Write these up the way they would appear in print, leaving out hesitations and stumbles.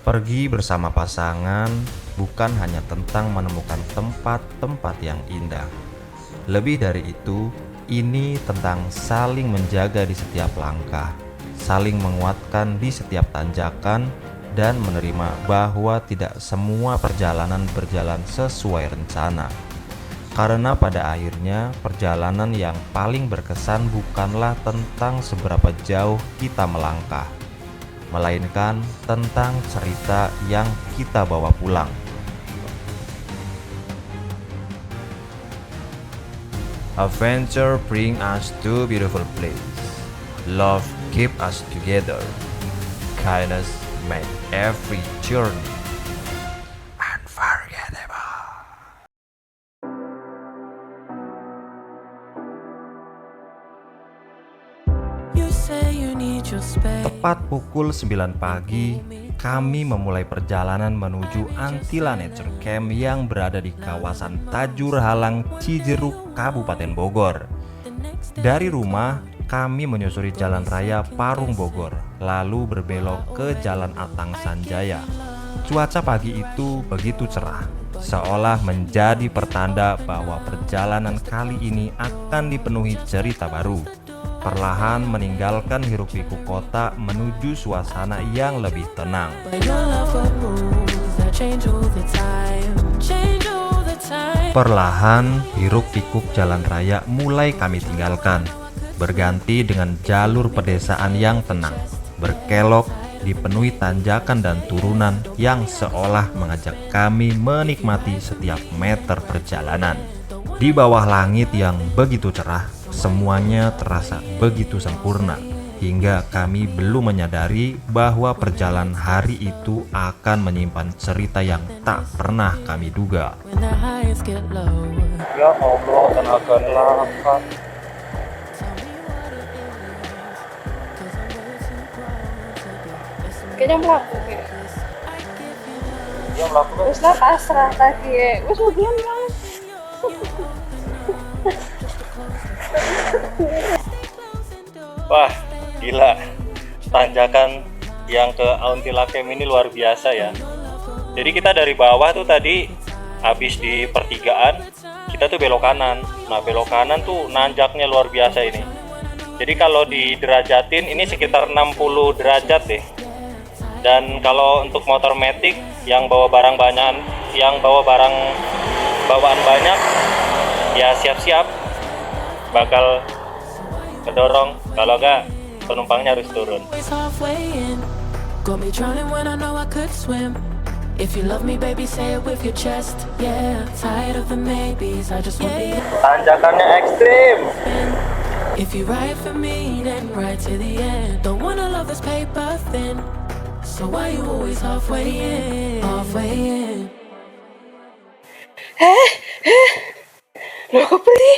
Pergi bersama pasangan bukan hanya tentang menemukan tempat-tempat yang indah. Lebih dari itu, ini tentang saling menjaga di setiap langkah, saling menguatkan di setiap tanjakan, dan menerima bahwa tidak semua perjalanan berjalan sesuai rencana. Karena pada akhirnya, perjalanan yang paling berkesan bukanlah tentang seberapa jauh kita melangkah, melainkan tentang cerita yang kita bawa pulang. Adventure bring us to beautiful place. Love keep us together. Kindness make every journey unforgettable. Tepat pukul 9 pagi, kami memulai perjalanan menuju Antila Nature Camp yang berada di kawasan Tajur Halang, Cijeruk, Kabupaten Bogor. Dari rumah, kami menyusuri jalan raya Parung Bogor, lalu berbelok ke Jalan Atang Sanjaya. Cuaca pagi itu begitu cerah, seolah menjadi pertanda bahwa perjalanan kali ini akan dipenuhi cerita baru. Perlahan meninggalkan hiruk-pikuk kota menuju suasana yang lebih tenang. Perlahan hiruk-pikuk jalan raya mulai kami tinggalkan, berganti dengan jalur pedesaan yang tenang, berkelok, dipenuhi tanjakan dan turunan yang seolah mengajak kami menikmati setiap meter perjalanan. Di bawah langit yang begitu cerah, semuanya terasa begitu sempurna, hingga kami belum menyadari bahwa perjalanan hari itu akan menyimpan cerita yang tak pernah kami duga. Ya Allah, tenaga nelaka. Kayaknya melaku ya. Dia melakukan Terus lah pasrah tadi ya. Wes belum kan? wah, gila. Tanjakan yang ke Antila Camp ini luar biasa ya. Jadi kita dari bawah tuh tadi habis di pertigaan, kita tuh belok kanan. Nah, belok kanan tuh nanjaknya luar biasa ini. Jadi kalau diderajatin ini sekitar 60 derajat deh. Dan kalau untuk motor matic yang bawa barang banyak, yang bawa barang bawaan banyak, ya siap-siap bakal kedorong, kalau enggak penumpangnya harus turun. Tanjakannya ekstrim. If you ride for me, then ride to the end. Don't wanna love this paper thin. So why you always halfway in? Halfway in. Loh, beli.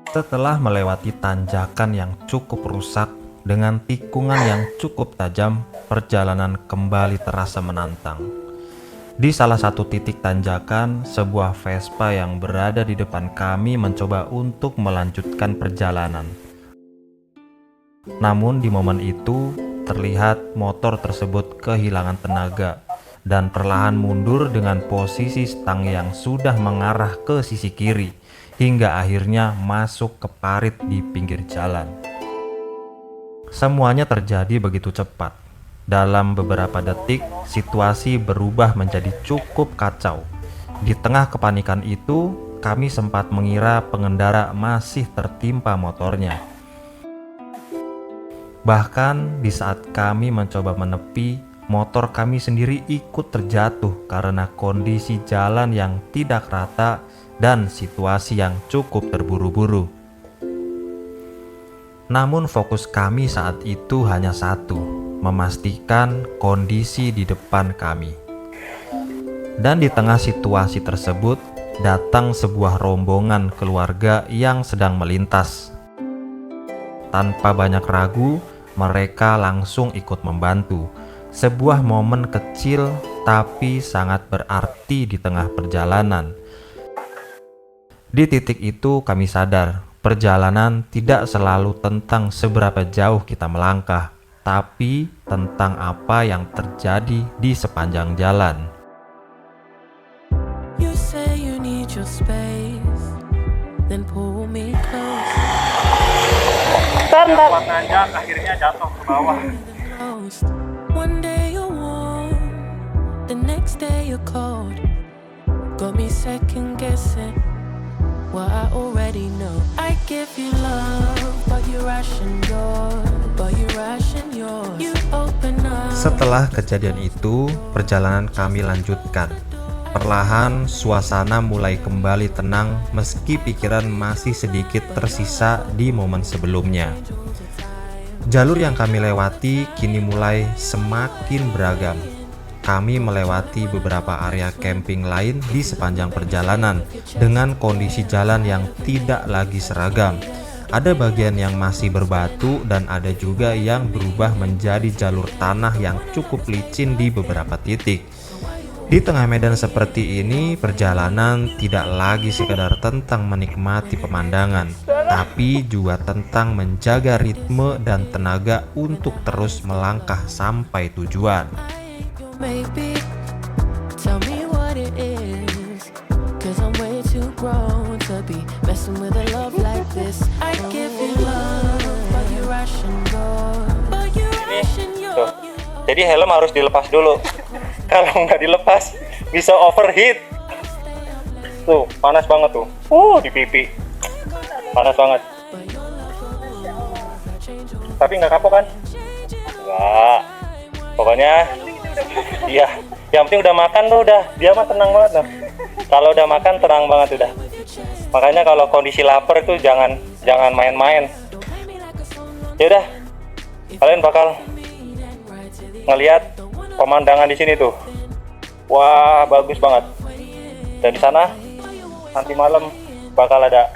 Setelah melewati tanjakan yang cukup rusak dengan tikungan yang cukup tajam, perjalanan kembali terasa menantang. Di salah satu titik tanjakan, sebuah Vespa yang berada di depan kami mencoba untuk melanjutkan perjalanan. Namun di momen itu, terlihat motor tersebut kehilangan tenaga dan perlahan mundur dengan posisi stang yang sudah mengarah ke sisi kiri, hingga akhirnya masuk ke parit di pinggir jalan. Semuanya terjadi begitu cepat. Dalam beberapa detik, situasi berubah menjadi cukup kacau. Di tengah kepanikan itu, kami sempat mengira pengendara masih tertimpa motornya. Bahkan di saat kami mencoba menepi, motor kami sendiri ikut terjatuh karena kondisi jalan yang tidak rata dan situasi yang cukup terburu-buru. Namun fokus kami saat itu hanya satu, memastikan kondisi di depan kami. Dan di tengah situasi tersebut, datang sebuah rombongan keluarga yang sedang melintas. Tanpa banyak ragu, mereka langsung ikut membantu. Sebuah momen kecil tapi sangat berarti di tengah perjalanan. Di titik itu kami sadar, perjalanan tidak selalu tentang seberapa jauh kita melangkah, tapi tentang apa yang terjadi di sepanjang jalan. You say you need your space, then pull me close. Ntar. Nanjak akhirnya jatuh ke bawah. Most. One day you're warm, the next day you're cold. Got me second guessing what I already know. I give you love, but you ration yours. You open up. Setelah kejadian itu, perjalanan kami lanjutkan. Perlahan suasana mulai kembali tenang meski pikiran masih sedikit tersisa di momen sebelumnya. Jalur yang kami lewati kini mulai semakin beragam. Kami melewati beberapa area camping lain di sepanjang perjalanan dengan kondisi jalan yang tidak lagi seragam. Ada bagian yang masih berbatu dan ada juga yang berubah menjadi jalur tanah yang cukup licin di beberapa titik. Di tengah medan seperti ini, perjalanan tidak lagi sekedar tentang menikmati pemandangan, tapi juga tentang menjaga ritme dan tenaga untuk terus melangkah sampai tujuan. Maybe tell me what it is, 'cause I'm way too grown to be messing with a love like this. I give you love, but you ration Tuh. yours. Jadi helm harus dilepas dulu. Kalau nggak dilepas bisa overheat. Tuh panas banget tuh. Di pipi. Panas banget. Tapi nggak kapok kan? Nggak. Pokoknya, iya. Yang penting udah makan tuh udah. Dia mah tenang banget tuh. Kalau udah makan tenang banget udah. Makanya kalau kondisi lapar tuh jangan main-main. Ya udah. Kalian bakal ngelihat pemandangan di sini tuh. Wah, bagus banget. Dan di sana nanti malam bakal ada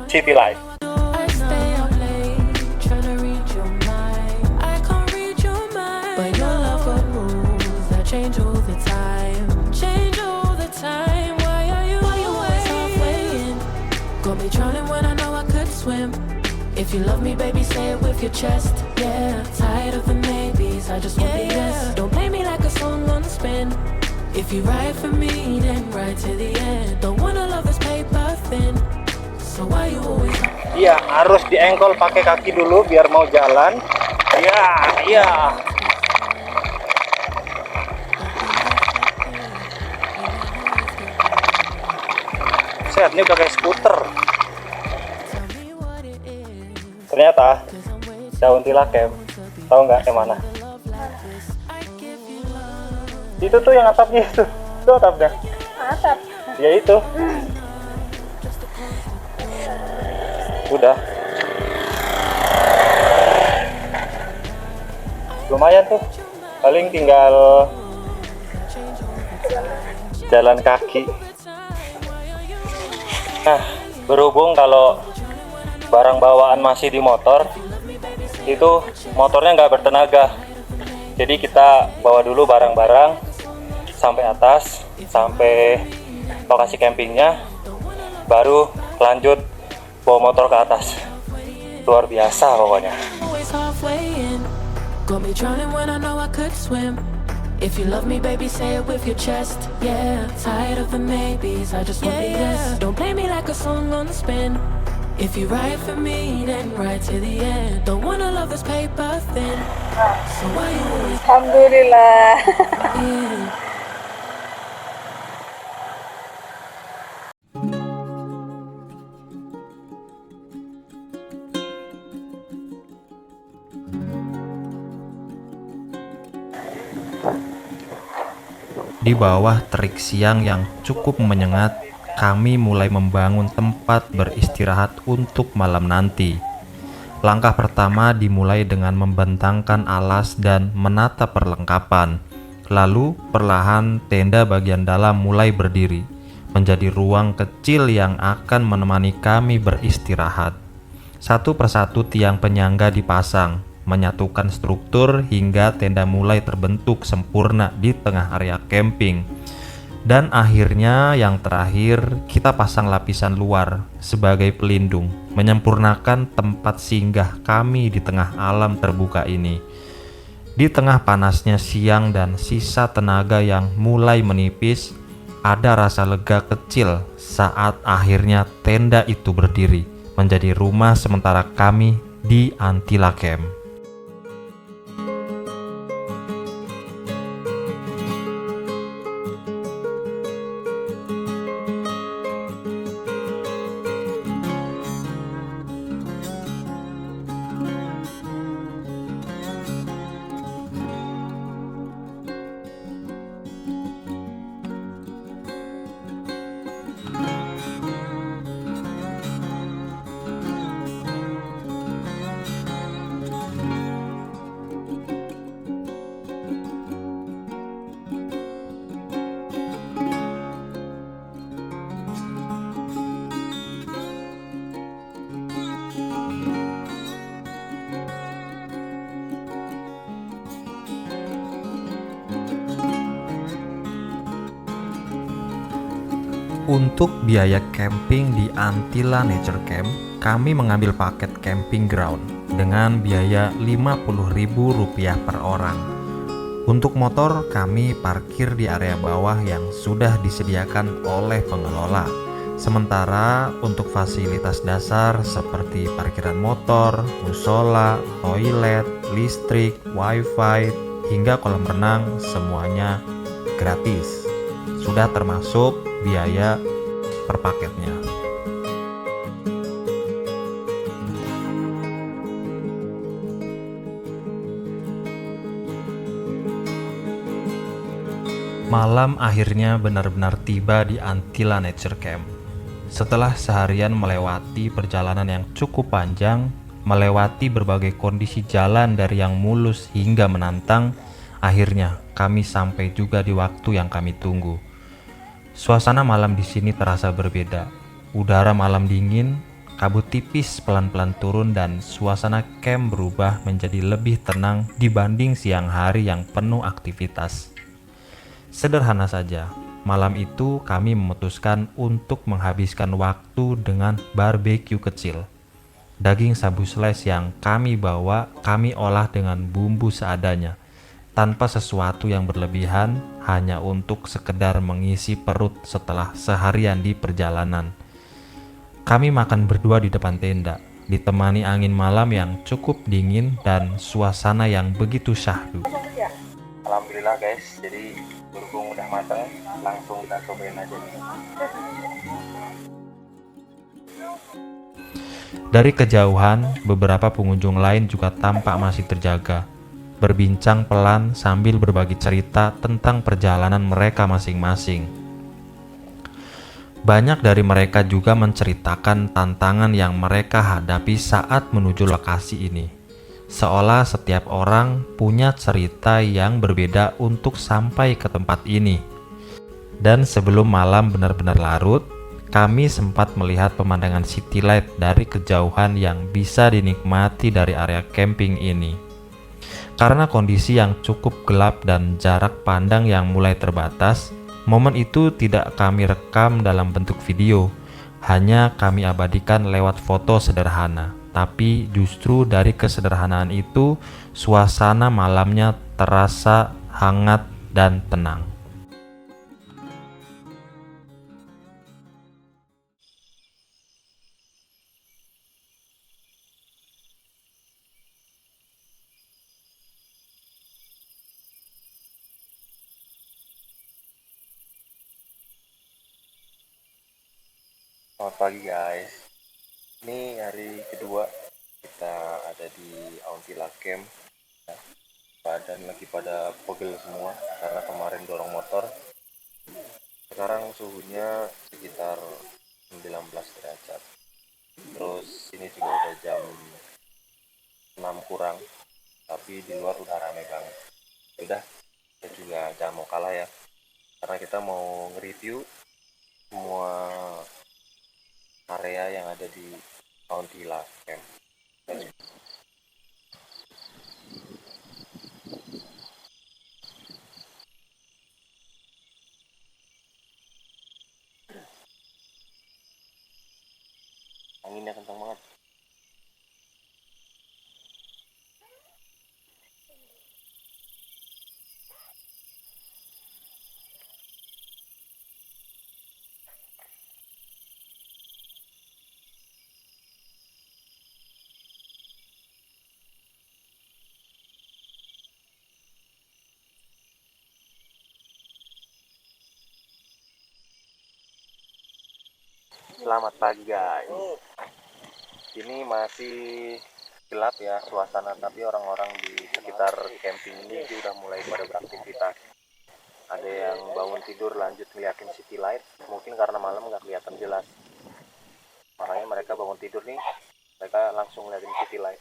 city light. I stay up late, tryna read your mind. I can't read your mind, but your love got rules that change all the time. Change all the time. Why are you always halfway in? Got me drowning when I know I could swim. If you love me, baby, say it with your chest. Yeah, tired of the maybes, I just want the yes. Don't play me like a song on spin. If you ride for me, then ride to the end. Don't wanna love this paper thin. So why you always? Iya, harus diengkol pakai kaki dulu biar mau jalan. Iya. Set, ini udah kayak skuter. Tell me what it is. Ternyata 'Cause I'm way too daun tilakem, tahu nggak yang mana? love like this. I give you love. Itu tuh yang atapnya itu atapnya. Atap. Ya itu. Udah. Lumayan tuh. Paling tinggal jalan kaki. Nah, berhubung kalau barang bawaan masih di motor, itu motornya nggak bertenaga. Jadi kita bawa dulu barang-barang sampai atas, sampai lokasi campingnya, baru lanjut bawa motor ke atas. Luar biasa pokoknya. Always halfway in. Got me drowning when I know I could swim. If you love me, baby, say it with your chest. Yeah, tired of the maybes, I just want the yes. Don't play me like a song on spin. If you ride for me, then ride to the end. Don't wanna love this paper thin. So why you always Alhamdulillah. in? Di bawah terik siang yang cukup menyengat, kami mulai membangun tempat beristirahat untuk malam nanti. Langkah pertama dimulai dengan membentangkan alas dan menata perlengkapan. Lalu perlahan tenda bagian dalam mulai berdiri, menjadi ruang kecil yang akan menemani kami beristirahat. Satu persatu tiang penyangga dipasang, menyatukan struktur hingga tenda mulai terbentuk sempurna di tengah area camping. Dan akhirnya yang terakhir, kita pasang lapisan luar sebagai pelindung, menyempurnakan tempat singgah kami di tengah alam terbuka ini. Di tengah panasnya siang dan sisa tenaga yang mulai menipis, ada rasa lega kecil saat akhirnya tenda itu berdiri, menjadi rumah sementara kami di Antila Camp. Untuk biaya camping di Antila Nature Camp, kami mengambil paket camping ground dengan biaya Rp50.000 per orang. Untuk motor, kami parkir di area bawah yang sudah disediakan oleh pengelola. Sementara untuk fasilitas dasar seperti parkiran motor, musola, toilet, listrik, wifi, hingga kolam renang semuanya gratis. Sudah termasuk biaya per paketnya. Malam akhirnya benar-benar tiba di Antila Nature Camp. Setelah seharian melewati perjalanan yang cukup panjang, melewati berbagai kondisi jalan dari yang mulus hingga menantang, akhirnya kami sampai juga di waktu yang kami tunggu. Suasana malam di sini terasa berbeda. Udara malam dingin, kabut tipis pelan-pelan turun dan suasana camp berubah menjadi lebih tenang dibanding siang hari yang penuh aktivitas. Sederhana saja, malam itu kami memutuskan untuk menghabiskan waktu dengan barbeque kecil. Daging sabu slice yang kami bawa, kami olah dengan bumbu seadanya, tanpa sesuatu yang berlebihan, hanya untuk sekedar mengisi perut setelah seharian di perjalanan. Kami makan berdua di depan tenda, ditemani angin malam yang cukup dingin dan suasana yang begitu syahdu. Alhamdulillah guys, jadi berhubung udah matang, langsung kita cobain aja nih. Dari kejauhan, beberapa pengunjung lain juga tampak masih terjaga, berbincang pelan sambil berbagi cerita tentang perjalanan mereka masing-masing. Banyak dari mereka juga menceritakan tantangan yang mereka hadapi saat menuju lokasi ini. Seolah setiap orang punya cerita yang berbeda untuk sampai ke tempat ini. Dan sebelum malam benar-benar larut, kami sempat melihat pemandangan city light dari kejauhan yang bisa dinikmati dari area camping ini. Karena kondisi yang cukup gelap dan jarak pandang yang mulai terbatas, momen itu tidak kami rekam dalam bentuk video, hanya kami abadikan lewat foto sederhana. Tapi justru dari kesederhanaan itu, suasana malamnya terasa hangat dan tenang. Selamat pagi guys. Ini hari kedua kita ada di Antila Camp. Badan lagi pada pegel semua karena kemarin dorong motor. Sekarang suhunya sekitar 19 derajat. Terus ini juga udah jam 6 kurang, tapi di luar udah rame banget. Udah, kita juga jangan mau kalah ya, karena kita mau nge-review semua area yang ada di Auntila Camp. Anginnya kencang banget. Selamat pagi guys. Ini masih gelap ya suasana, tapi orang-orang di sekitar camping ini udah mulai pada beraktivitas. Ada yang bangun tidur lanjut ngeliatin city light, mungkin karena malam nggak kelihatan jelas. Makanya mereka bangun tidur nih, mereka langsung ngeliatin city light.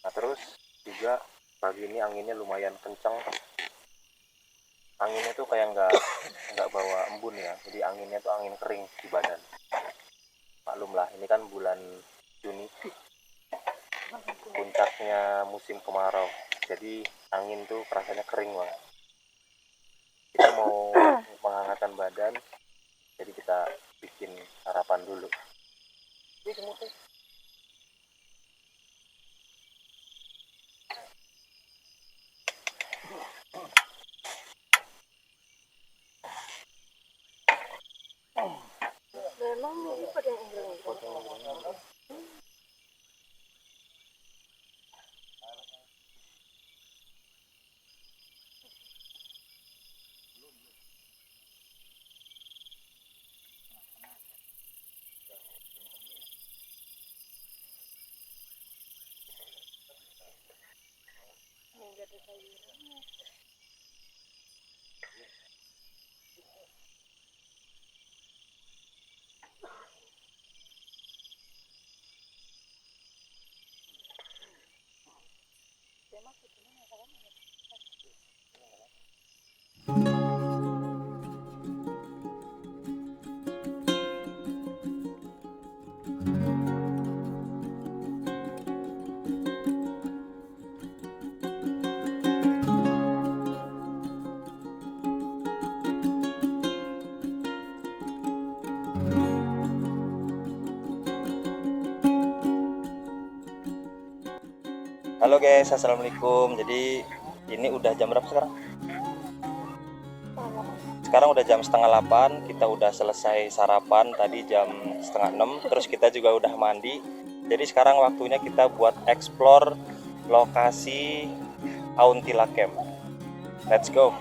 Nah terus juga pagi ini anginnya lumayan kencang. Anginnya tuh kayak nggak bawa embun ya, jadi anginnya tuh angin kering di badan. Maklum lah, ini kan bulan Juni, puncaknya musim kemarau, jadi angin tuh rasanya kering banget. Kita mau menghangatkan badan, jadi kita bikin sarapan dulu. Memang ini pada yang ingin. Halo guys, assalamualaikum. Jadi ini udah jam berapa sekarang? Sekarang udah jam setengah 8. Kita udah selesai sarapan tadi jam setengah 6. Terus kita juga udah mandi. Jadi sekarang waktunya kita buat explore lokasi Auntila Camp. Let's go.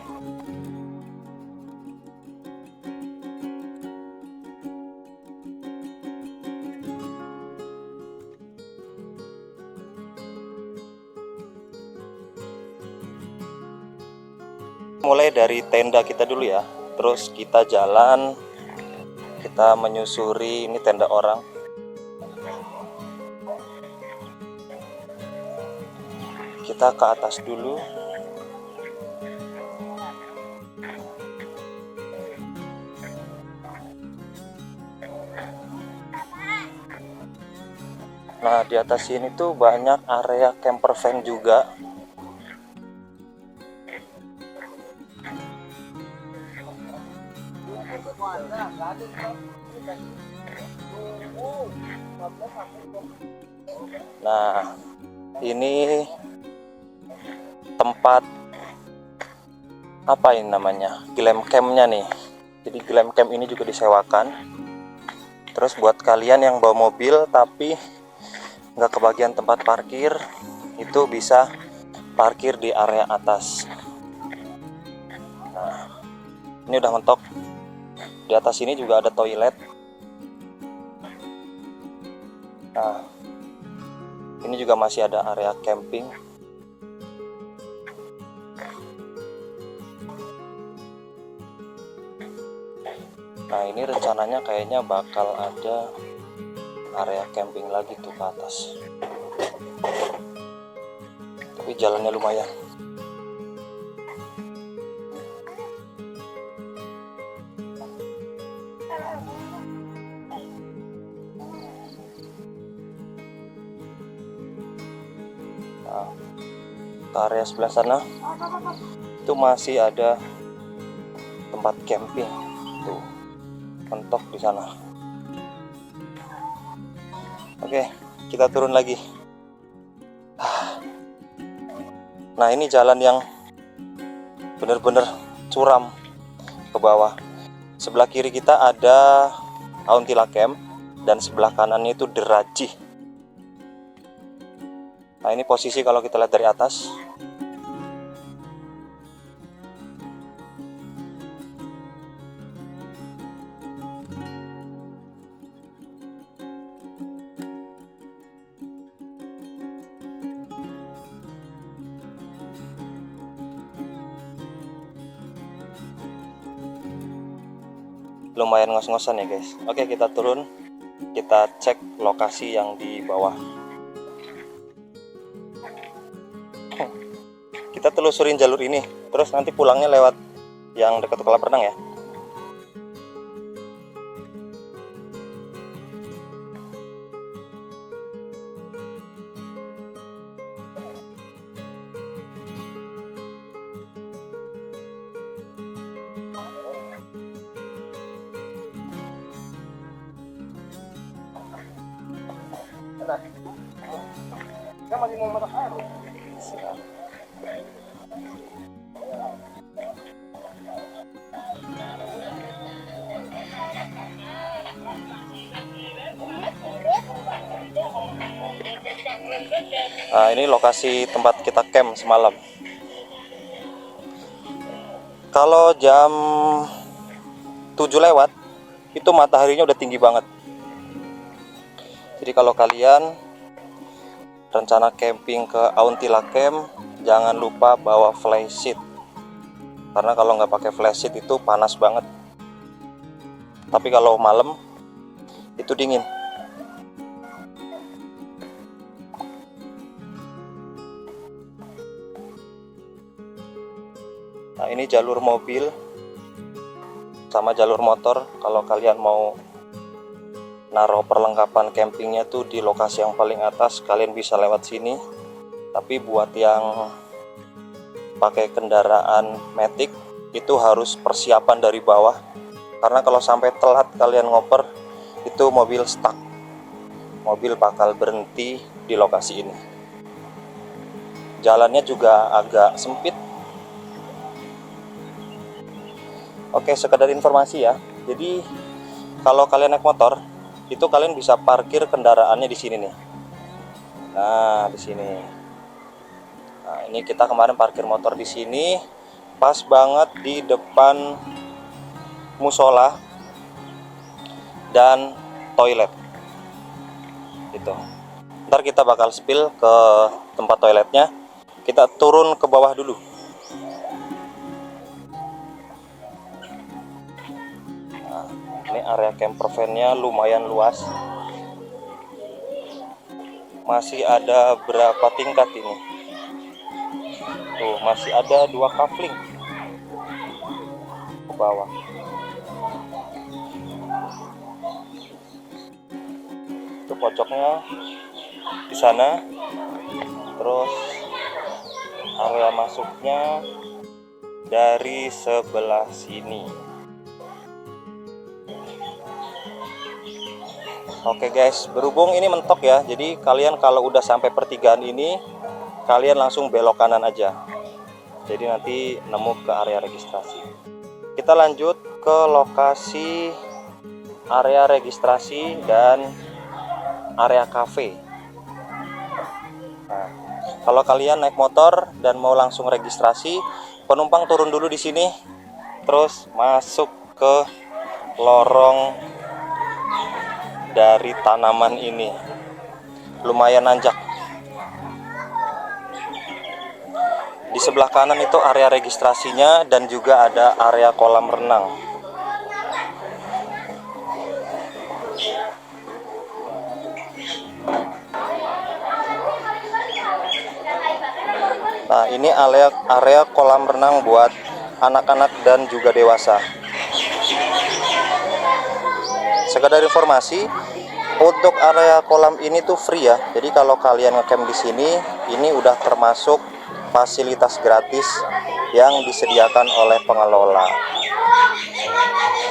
Mulai dari tenda kita dulu ya, terus kita jalan, kita menyusuri ini tenda orang. Kita ke atas dulu. Nah, di atas sini tuh banyak area camper van juga. Nah, ini tempat apa ini namanya? Glam campnya nih. Jadi glam camp ini juga disewakan. Terus buat kalian yang bawa mobil tapi nggak kebagian tempat parkir, itu bisa parkir di area atas. Nah, ini udah mentok. Di atas ini juga ada toilet. Nah, ini juga masih ada area camping. Nah, ini rencananya kayaknya bakal ada area camping lagi tuh ke atas. Tapi jalannya lumayan. Nah, ke area sebelah sana itu masih ada tempat camping tuh, mentok di sana. Oke, kita turun lagi. Nah, ini jalan yang bener-bener curam ke bawah. Sebelah kiri kita ada Auntila Camp dan sebelah kanannya itu Derajih. Nah, ini posisi kalau kita lihat dari atas. Lumayan ngos-ngosan ya guys. Oke, kita turun, kita cek lokasi yang di bawah. Kita telusurin jalur ini, terus nanti pulangnya lewat yang dekat kolam renang ya. Masih mau masak air. Nah, ini lokasi tempat kita camp semalam. Kalau jam 7 lewat, itu mataharinya udah tinggi banget. Jadi kalau kalian rencana camping ke Auntila Camp, jangan lupa bawa flashlight. Karena kalau nggak pakai flashlight itu panas banget. Tapi kalau malam itu dingin. Nah, ini jalur mobil sama jalur motor. Kalau kalian mau naruh perlengkapan campingnya tuh di lokasi yang paling atas, kalian bisa lewat sini. Tapi buat yang pakai kendaraan matic itu harus persiapan dari bawah, karena kalau sampai telat kalian ngoper itu mobil stuck, mobil bakal berhenti di lokasi ini. Jalannya juga agak sempit. Oke, sekedar informasi ya. Jadi kalau kalian naik motor itu kalian bisa parkir kendaraannya di sini nih. Nah, di sini. Nah, ini kita kemarin parkir motor di sini, pas banget di depan musola dan toilet. Gitu. Ntar kita bakal spill ke tempat toiletnya. Kita turun ke bawah dulu. Ini area camper van-nya lumayan luas. Masih ada berapa tingkat ini? Tuh, masih ada 2 kafling ke bawah. Itu pojoknya di sana. Terus area masuknya dari sebelah sini. Oke guys, berhubung ini mentok ya, jadi kalian kalau udah sampai pertigaan ini, kalian langsung belok kanan aja. Jadi nanti nemu ke area registrasi. Kita lanjut ke lokasi area registrasi dan area cafe. Nah, kalau kalian naik motor dan mau langsung registrasi, penumpang turun dulu di sini, terus masuk ke lorong dari tanaman ini. Lumayan nanjak. Di sebelah kanan itu area registrasinya dan juga ada area kolam renang. Nah, ini area kolam renang buat anak-anak dan juga dewasa. Sekedar informasi, untuk area kolam ini tuh free ya. Jadi kalau kalian ngecamp di sini, ini udah termasuk fasilitas gratis yang disediakan oleh pengelola.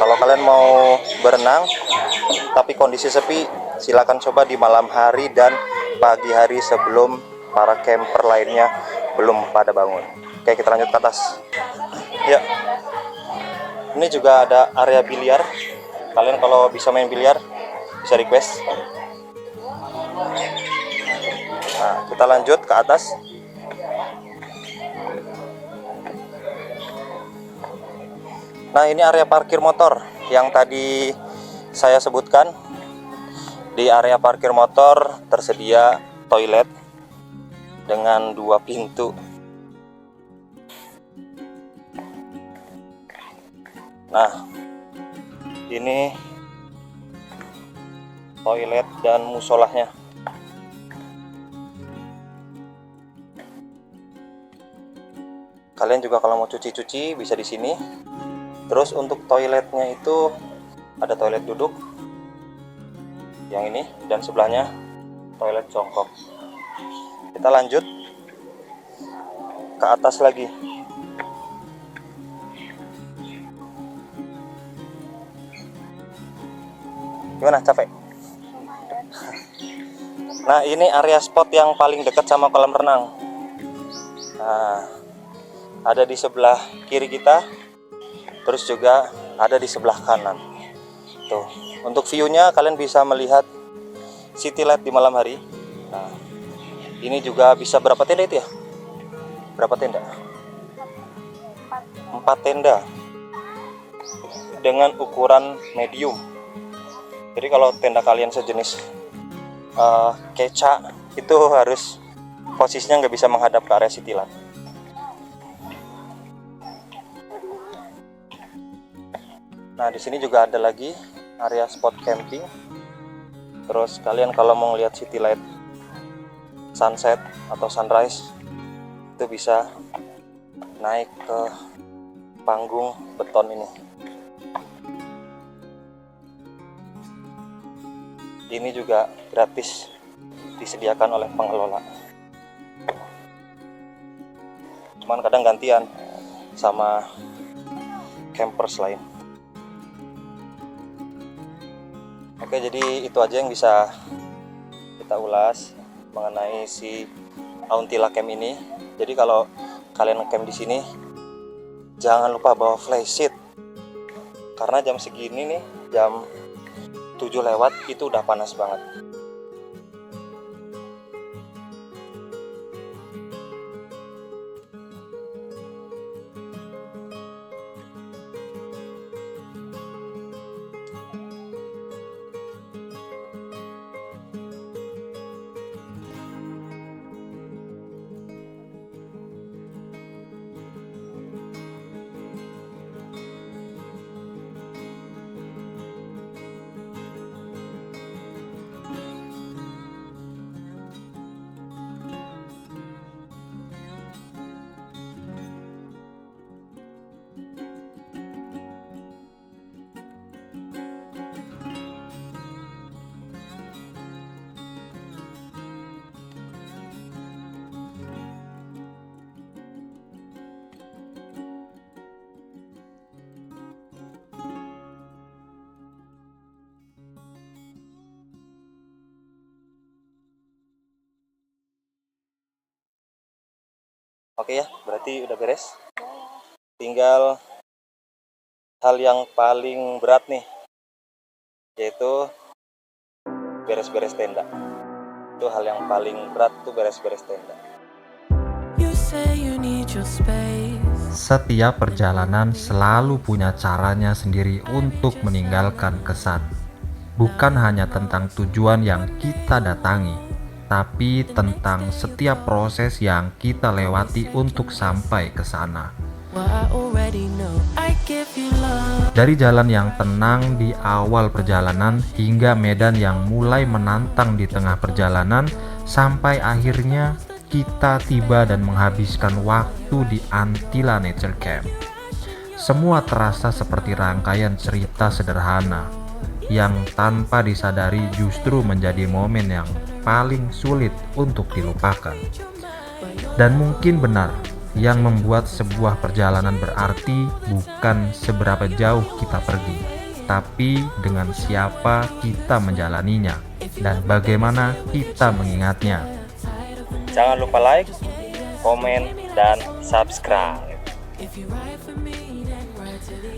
Kalau kalian mau berenang tapi kondisi sepi, silakan coba di malam hari dan pagi hari sebelum para camper lainnya belum pada bangun. Oke, kita lanjut ke atas. Ya, ini juga ada area biliar. Kalian kalau bisa main biliar bisa request. Nah, kita lanjut ke atas. Nah, ini area parkir motor yang tadi saya sebutkan. Di area parkir motor tersedia toilet dengan 2 pintu. Nah, ini toilet dan musolahnya. Kalian juga kalau mau cuci-cuci bisa di sini. Terus untuk toiletnya itu ada toilet duduk yang ini dan sebelahnya toilet jongkok. Kita lanjut ke atas lagi. Gimana, capek? Nah, ini area spot yang paling dekat sama kolam renang. Nah, ada di sebelah kiri kita, terus juga ada di sebelah kanan. Tuh, untuk view-nya kalian bisa melihat city light di malam hari. Nah, ini juga bisa berapa tenda itu ya? Berapa tenda? 4 tenda dengan ukuran medium. Jadi kalau tenda kalian sejenis keca itu harus posisinya nggak bisa menghadap ke area city light. Nah, di sini juga ada lagi area spot camping. Terus kalian kalau mau lihat city light sunset atau sunrise itu bisa naik ke panggung beton ini. Ini juga gratis disediakan oleh pengelola. Cuman kadang gantian sama campers lain. Oke, jadi itu aja yang bisa kita ulas mengenai si Auntila Camp ini. Jadi kalau kalian ngecamp di sini, jangan lupa bawa flashlight. Karena jam segini nih, jam 7 lewat itu udah panas banget. Oke ya, berarti udah beres. Tinggal hal yang paling berat nih, yaitu beres-beres tenda. Itu hal yang paling berat tuh, beres-beres tenda. You say you need your space. Setiap perjalanan selalu punya caranya sendiri untuk meninggalkan kesan. Bukan hanya tentang tujuan yang kita datangi, tapi tentang setiap proses yang kita lewati untuk sampai ke sana. Well, I already know I give you love. Dari jalan yang tenang di awal perjalanan hingga medan yang mulai menantang di tengah perjalanan, sampai akhirnya kita tiba dan menghabiskan waktu di Antila Nature Camp. Semua terasa seperti rangkaian cerita sederhana yang tanpa disadari justru menjadi momen yang paling sulit untuk dilupakan. Dan mungkin benar, yang membuat sebuah perjalanan berarti bukan seberapa jauh kita pergi, tapi dengan siapa kita menjalaninya dan bagaimana kita mengingatnya. Jangan lupa like, komen, dan subscribe.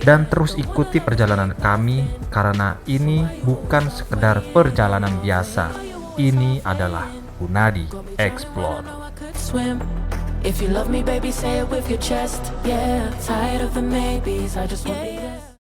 Dan terus ikuti perjalanan kami karena ini bukan sekedar perjalanan biasa. Ini adalah Hunadi Explore. Swim. If you love me, baby, say it with your chest. Yeah, tired of the maybes. I just want the yes.